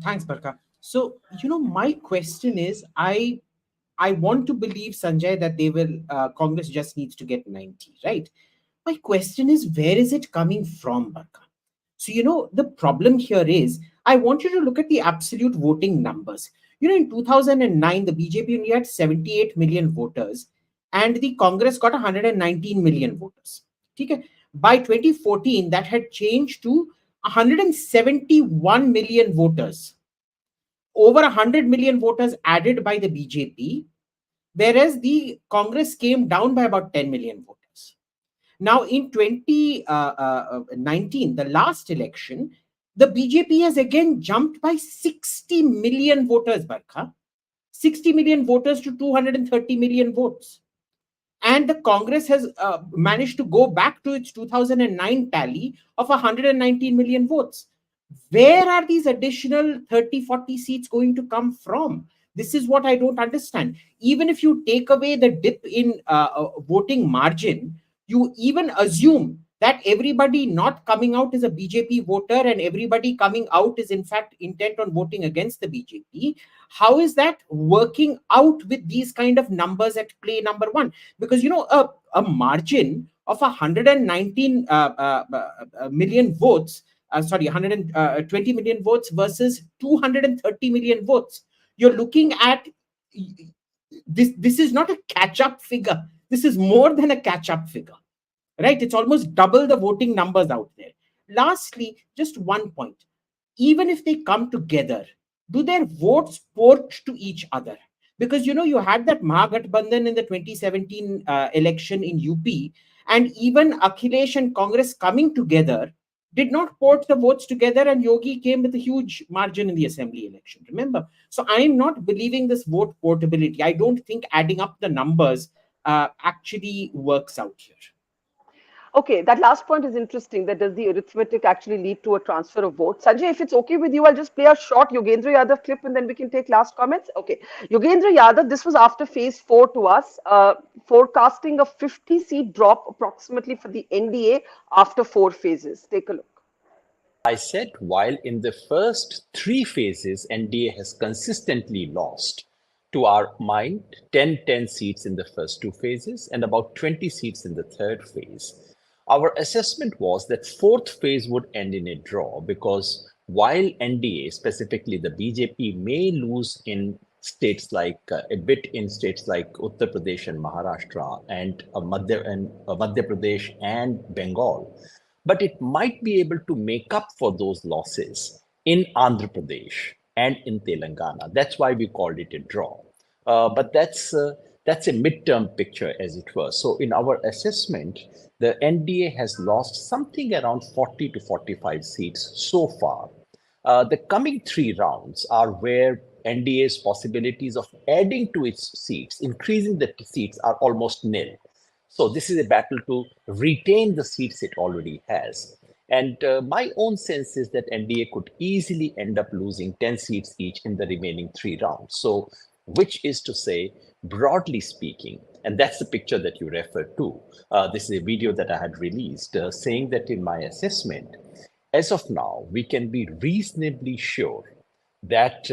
Thanks, Barkha. So, my question is, I want to believe, Sanjay, that they will, Congress just needs to get 90, right? My question is, where is it coming from, Barkha? So, the problem here is, I want you to look at the absolute voting numbers. In 2009, the BJP only had 78 million voters and the Congress got 119 million voters. Okay? By 2014, that had changed to 171 million voters. Over 100 million voters added by the BJP, whereas the Congress came down by about 10 million voters. Now, in 2019, the last election, the BJP has again jumped by 60 million voters, Barkha. 60 million voters to 230 million votes. And the Congress has managed to go back to its 2009 tally of 119 million votes. Where are these additional 30, 40 seats going to come from? This is what I don't understand. Even if you take away the dip in voting margin, you even assume that everybody not coming out is a BJP voter and everybody coming out is in fact intent on voting against the BJP. How is that working out with these kind of numbers at play, number one? Because, a margin of 119 million votes, 120 million votes versus 230 million votes. You're looking at this. This is not a catch-up figure. This is more than a catch-up figure, right? It's almost double the voting numbers out there. Lastly, just one point. Even if they come together, do their votes port to each other? Because, you had that Mahagathbandhan in the 2017 election in UP, and even Akhilesh and Congress coming together did not port the votes together, and Yogi came with a huge margin in the assembly election, remember? So I'm not believing this vote portability. I don't think adding up the numbers actually works out here. Okay, that last point is interesting. That does the arithmetic actually lead to a transfer of votes? Sanjay, if it's okay with you, I'll just play a short Yogendra Yadav clip and then we can take last comments. Okay, Yogendra Yadav, this was after phase 4 to us, forecasting a 50-seat drop approximately for the NDA after 4 phases. Take a look. I said while in the first 3 phases, NDA has consistently lost, to our mind, 10 seats in the first 2 phases and about 20 seats in the third phase. Our assessment was that 4th phase would end in a draw because while NDA, specifically the BJP, may lose in states like a bit in states like Uttar Pradesh and Maharashtra and Madhya Pradesh and Bengal, but it might be able to make up for those losses in Andhra Pradesh, and in Telangana. That's why we called it a draw. But that's a midterm picture, as it were. So in our assessment, the NDA has lost something around 40 to 45 seats so far. The coming 3 rounds are where NDA's possibilities of adding to its seats, increasing the seats, are almost nil. So this is a battle to retain the seats it already has. And my own sense is that NDA could easily end up losing 10 seats each in the remaining 3 rounds. So, which is to say, broadly speaking, and that's the picture that you referred to. This is a video that I had released saying that in my assessment, as of now, we can be reasonably sure that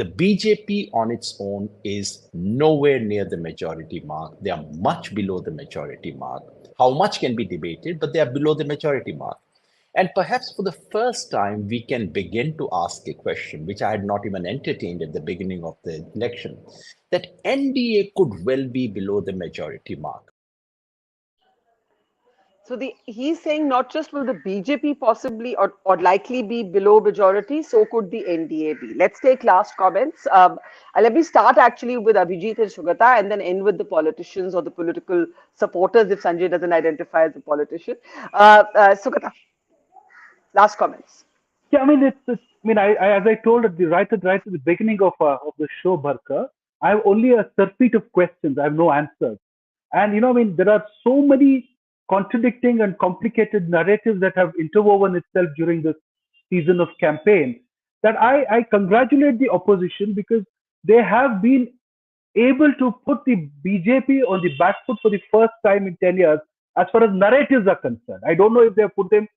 the BJP on its own is nowhere near the majority mark. They are much below the majority mark. How much can be debated, but they are below the majority mark. And perhaps for the first time, we can begin to ask a question, which I had not even entertained at the beginning of the election, that NDA could well be below the majority mark. So he's saying not just will the BJP possibly or likely be below majority, so could the NDA be. Let's take last comments. Let me start actually with Abhijit and Sugata and then end with the politicians or the political supporters if Sanjay doesn't identify as a politician. Sugata, last comments. Yeah, I mean, as I told at the beginning of the show, Barkha, I have only a surfeit of questions. I have no answers. And, there are so many contradicting and complicated narratives that have interwoven itself during this season of campaign that I congratulate the opposition because they have been able to put the BJP on the back foot for the first time in 10 years as far as narratives are concerned. I don't know if they have put them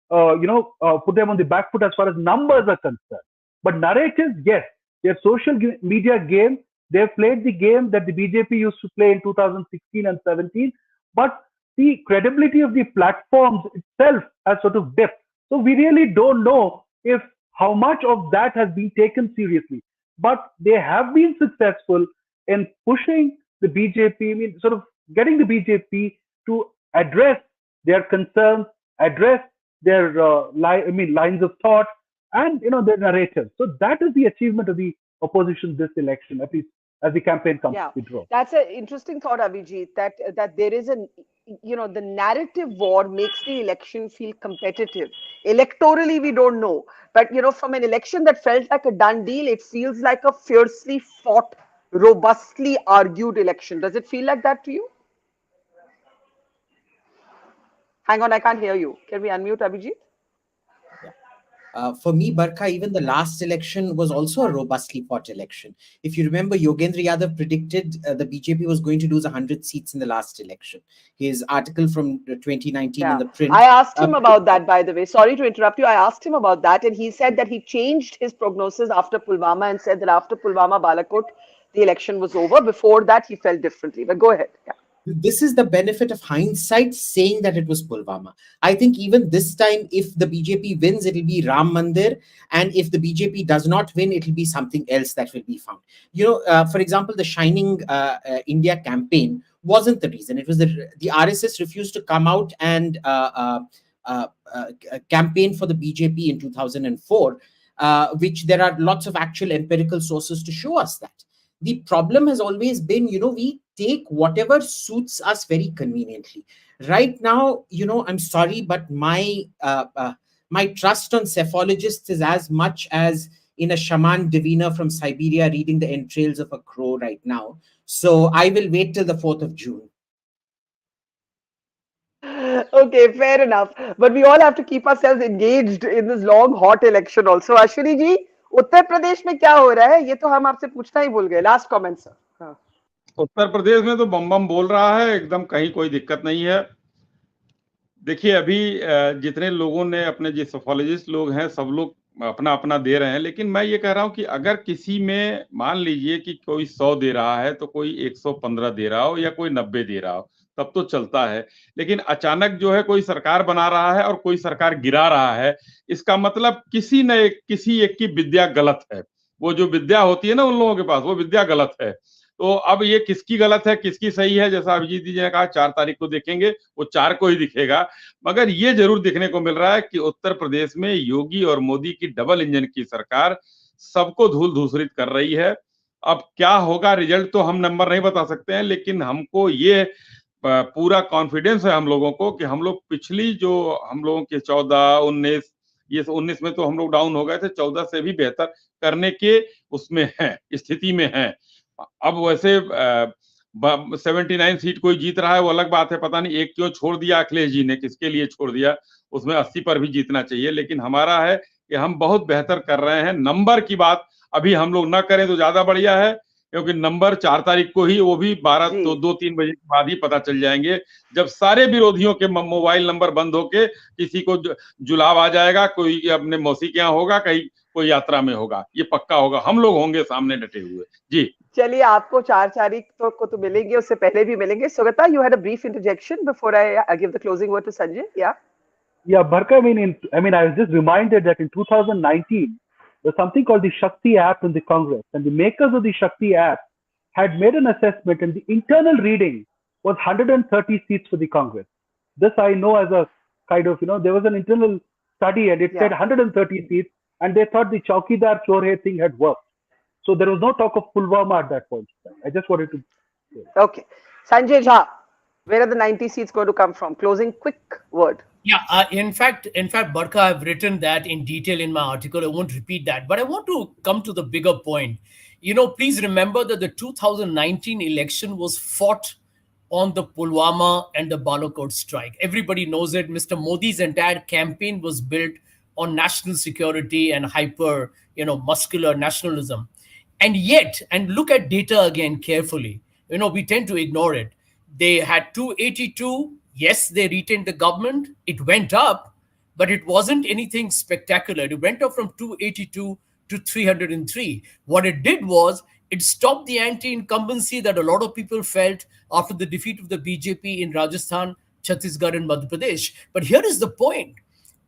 put them on the back foot as far as numbers are concerned. But narratives, yes, their social media game, they've played the game that the BJP used to play in 2016 and 17, but the credibility of the platforms itself has sort of dipped. So we really don't know if how much of that has been taken seriously. But they have been successful in pushing the BJP, sort of getting the BJP to address their concerns, address their lines of thought, and their narrative. So that is the achievement of the opposition this election, at least as the campaign comes to draw. That's an interesting thought, Abhijit. That there is the narrative war makes the election feel competitive. Electorally, we don't know, but from an election that felt like a done deal, it feels like a fiercely fought, robustly argued election. Does it feel like that to you? Hang on, I can't hear you. Can we unmute Abhijit? For me, Barkha, even the last election was also a robustly fought election. If you remember, Yogendra Yadav predicted the BJP was going to lose 100 seats in the last election. His article from 2019 in the print. I asked him about that, by the way. Sorry to interrupt you. I asked him about that, and he said that he changed his prognosis after Pulwama and said that after Pulwama, Balakot, the election was over. Before that, he felt differently. But go ahead. Yeah. This is the benefit of hindsight saying that it was Pulwama. I think even this time, if the BJP wins, it will be Ram Mandir. And if the BJP does not win, it will be something else that will be found. For example, the Shining India campaign wasn't the reason. It was the RSS refused to come out and campaign for the BJP in 2004, which there are lots of actual empirical sources to show us that. The problem has always been, we take whatever suits us very conveniently. Right now, I'm sorry, but my trust on psephologists is as much as in a shaman diviner from Siberia reading the entrails of a crow right now. So I will wait till the 4th of June. Okay, fair enough. But we all have to keep ourselves engaged in this long, hot election also. Ashwani ji, उत्तर प्रदेश में क्या हो रहा है ये तो हम आपसे पूछना ही भूल गए. Last comment sir. Uttar Pradesh में तो बम बम बोल रहा है एकदम, कहीं कोई दिक्कत नहीं है. देखिए अभी जितने लोगों ने अपने जो सोफोलॉजिस्ट लोग हैं सब लोग अपना अपना दे रहे हैं, लेकिन मैं ये कह रहा हूं कि अगर किसी में मान लीजिए कि कोई 100 दे रहा है तो कोई 115 दे रहा हो या कोई 90 दे रहा हो तब तो चलता है, लेकिन अचानक जो है कोई सरकार बना रहा है और कोई सरकार गिरा रहा है, इसका मतलब किसी एक की विद्या गलत है. वो जो विद्या होती है ना उन लोगों के पास, वो विद्या गलत है. तो अब ये किसकी गलत है किसकी सही है, जैसा अभिजीत जी ने कहा 4 तारीख को देखेंगे, वो 4 को ही दिखेगा. मगर ये जरूर दिखने को मिल रहा है कि उत्तर प्रदेश में योगी और मोदी की डबल इंजन की सरकार सबको धूल धूसरित कर रही है। अब क्या होगा रिजल्ट तो हम नंबर नहीं बता सकते हैं, लेकिन हमको ये पूरा कॉन्फिडेंस है हम लोगों को कि हम लोग पिछली जो हम लोगों के 14, 19, ये 19 में तो हम लोग डाउन हो गए थे, 14 से भी बेहतर करने के उसमें हैं, स्थिति में हैं। अब वैसे 79 सीट कोई जीत रहा है वो अलग बात है, पता नहीं एक क्यों छोड़ दिया अखिलेश जी ने, किसके लिए छोड़ दिया, उसमें 80 पर भी जीतना चाहिए, लेकिन हमारा है कि हम बहुत बेहतर कर रहे हैं। नंबर की बात अभी हम लोग ना करें तो ज्यादा बढ़िया है, क्योंकि नंबर 4 तारीख को ही, वो भी 2-3 बजे के बाद ही पता चल जाएंगे, जब सारे विरोधियों के मोबाइल नंबर बंद होके किसी को जुलाब आ जाएगा, कोई अपने मौसी के यहाँ होगा, कहीं कोई यात्रा में होगा, ये पक्का होगा, हम लोग होंगे सामने डटे हुए। जी चलिए, आपको 4 तारीख को तो मिलेंगे, उससे पहले भी मिलेंगे। Sugata, you had a brief interjection before I give the closing word to Sanjay. Yeah, Barkha, I was just reminded that in 2019 there's something called the Shakti app in the Congress, and the makers of the Shakti app had made an assessment, and the internal reading was 130 seats for the Congress. This I know as a kind of, there was an internal study, and it said 130 seats, and they thought the Chaukidar Chorhe thing had worked. So there was no talk of Pulwama at that point. I just wanted to say. Okay. Sanjay Jha, where are the 90 seats going to come from? Closing quick word. Yeah, in fact, Barkha, I've written that in detail in my article. I won't repeat that, but I want to come to the bigger point. Please remember that the 2019 election was fought on the Pulwama and the Balakot strike. Everybody knows it. Mr. Modi's entire campaign was built on national security and hyper, muscular nationalism. And yet, and look at data again carefully, we tend to ignore it. They had 282. Yes, they retained the government. It went up, but it wasn't anything spectacular. It went up from 282 to 303. What it did was it stopped the anti-incumbency that a lot of people felt after the defeat of the BJP in Rajasthan, Chhattisgarh, and Madhya Pradesh. But here is the point,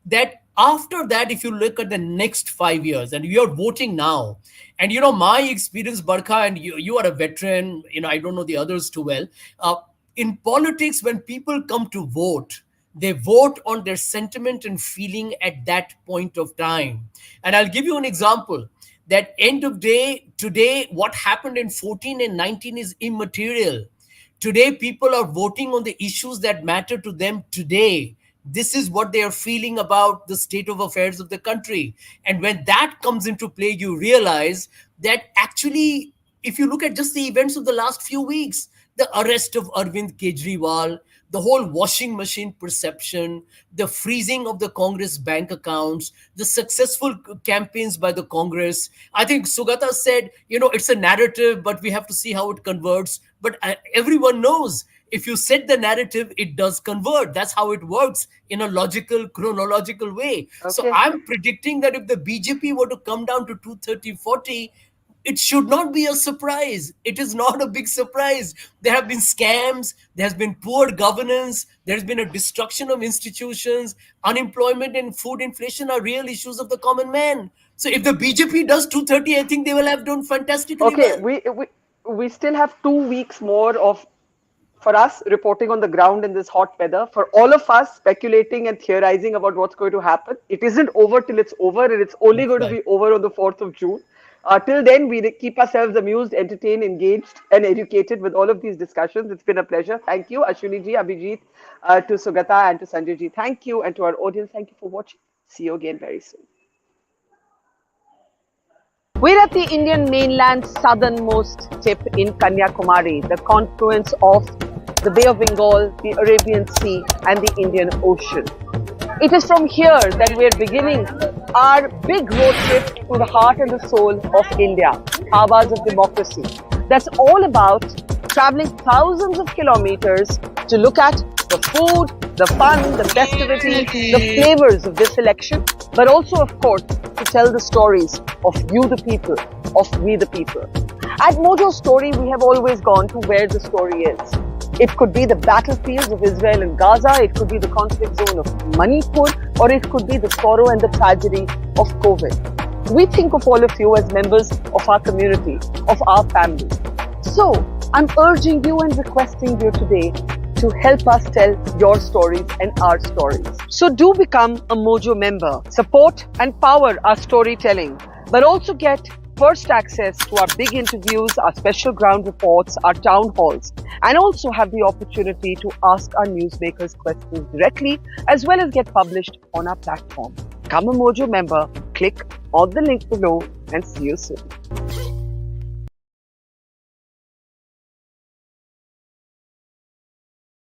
that after that, if you look at the next 5 years, and you're voting now, and my experience, Barkha, and you are a veteran, I don't know the others too well. In politics, when people come to vote, they vote on their sentiment and feeling at that point of time. And I'll give you an example. That end of day, today, what happened in 14 and 19 is immaterial. Today, people are voting on the issues that matter to them today. This is what they are feeling about the state of affairs of the country. And when that comes into play, you realize that actually, if you look at just the events of the last few weeks, the arrest of Arvind Kejriwal, the whole washing machine perception, the freezing of the Congress bank accounts, the successful campaigns by the Congress. I think Sugata said, it's a narrative, but we have to see how it converts. But everyone knows, if you set the narrative, it does convert. That's how it works in a logical, chronological way. Okay. So I'm predicting that if the BJP were to come down to 230, 40, it should not be a surprise. It is not a big surprise. There have been scams. There has been poor governance. There's been a destruction of institutions. Unemployment and food inflation are real issues of the common man. So if the BJP does 230, I think they will have done fantastically well. We still have 2 weeks more for us reporting on the ground in this hot weather, for all of us speculating and theorizing about what's going to happen. It isn't over till it's over, and it's only going to be over on the 4th of June. Till then, we keep ourselves amused, entertained, engaged, and educated with all of these discussions. It's been a pleasure. Thank you, Ashwani ji, Abhijit, to Sugata, and to Sanjay ji. Thank you, and to our audience, thank you for watching. See you again very soon. We're at the Indian mainland's southernmost tip in Kanyakumari, the confluence of the Bay of Bengal, the Arabian Sea, and the Indian Ocean. It is from here that we're beginning our big road trip to the heart and the soul of India, Dhabas of democracy. That's all about traveling thousands of kilometers to look at the food, the fun, the festivity, the flavors of this election, but also, of course, to tell the stories of you the people, of we the people. At Mojo Story, we have always gone to where the story is. It could be the battlefields of Israel and Gaza, it could be the conflict zone of Manipur, or it could be the sorrow and the tragedy of COVID. We think of all of you as members of our community, of our family. So, I'm urging you and requesting you today to help us tell your stories and our stories. So do become a Mojo member. Support and power our storytelling. but also get first access to our big interviews, our special ground reports, our town halls, and also have the opportunity to ask our newsmakers questions directly, as well as get published on our platform. Become a Mojo member, click on the link below, and see you soon.